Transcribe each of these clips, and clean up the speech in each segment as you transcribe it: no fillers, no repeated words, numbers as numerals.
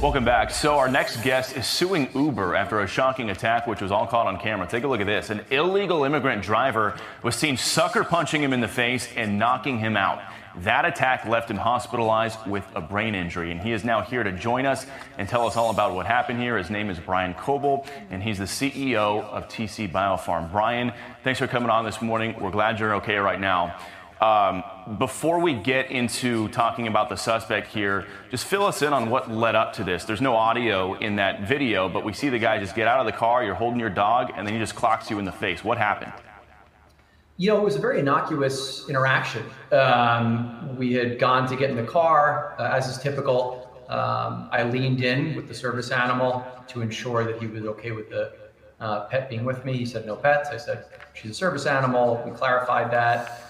Welcome back. So our next guest is suing Uber after a shocking attack, which was all caught on camera. Take a look at this. An illegal immigrant driver was seen sucker punching him in the face and knocking him out. That attack left him hospitalized with a brain injury, and he is now here to join us and tell us all about what happened here. His name is Brian Coble, and he's the CEO of TC Biopharm. Brian, thanks for coming on this morning. We're glad you're okay right now. Before we get into talking about the suspect here, just fill us in on what led up to this. There's no audio in that video, but we see the guy just get out of the car, you're holding your dog, and then he just clocks you in the face. What happened? You know, it was a very innocuous interaction. We had gone to get in the car, as is typical. I leaned in with the service animal to ensure that he was okay with the pet being with me. He said no pets. I said, she's a service animal. We clarified that.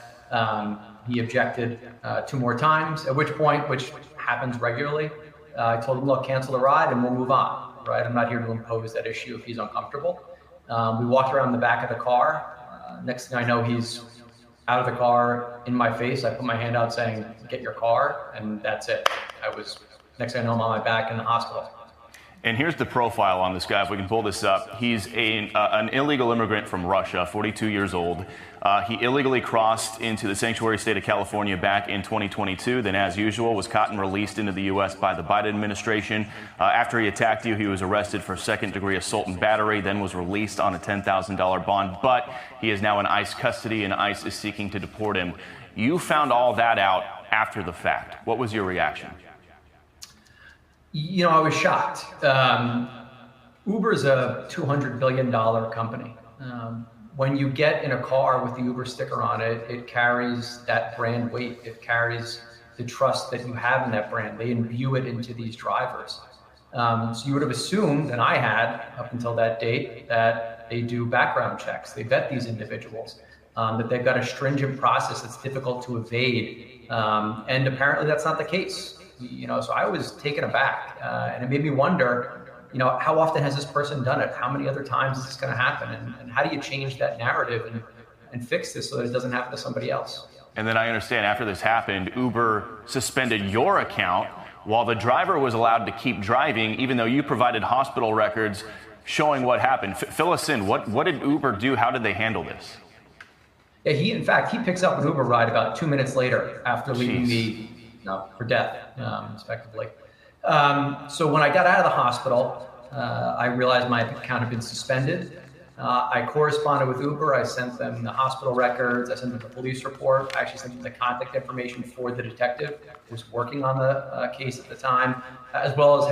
He objected 2 more times, at which point, which happens regularly, I told him, look, cancel the ride and we'll move on, right? I'm not here to impose that issue if he's uncomfortable. We walked around the back of the car. Next thing I know, he's out of the car in my face. I put my hand out saying, get your car, and that's it. Next thing I know, I'm on my back in the hospital. And here's the profile on this guy, if we can pull this up. He's an illegal immigrant from Russia, 42 years old. He illegally crossed into the sanctuary state of California back in 2022, then as usual was caught and released into the U.S. by the Biden administration. After he attacked you, he was arrested for second-degree assault and battery, then was released on a $10,000 bond, but he is now in ICE custody and ICE is seeking to deport him. You found all that out after the fact. What was your reaction? You know, I was shocked. Uber is a $200 billion company. When you get in a car with the Uber sticker on it, it carries that brand weight. It carries the trust that you have in that brand. They imbue it into these drivers. So you would have assumed, and I had up until that date, that they do background checks. They vet these individuals, that they've got a stringent process that's difficult to evade. And apparently that's not the case. You know, so I was taken aback, and it made me wonder, you know, how often has this person done it? How many other times is this going to happen? And how do you change that narrative and fix this so that it doesn't happen to somebody else? And then I understand after this happened, Uber suspended your account while the driver was allowed to keep driving, even though you provided hospital records showing what happened. Fill us in. What did Uber do? How did they handle this? Yeah, in fact, he picks up an Uber ride about 2 minutes later after leaving me for death, respectively. So when I got out of the hospital, I realized my account had been suspended. I corresponded with Uber. I sent them the hospital records. I sent them the police report. I actually sent them the contact information for the detective who was working on the case at the time, as well as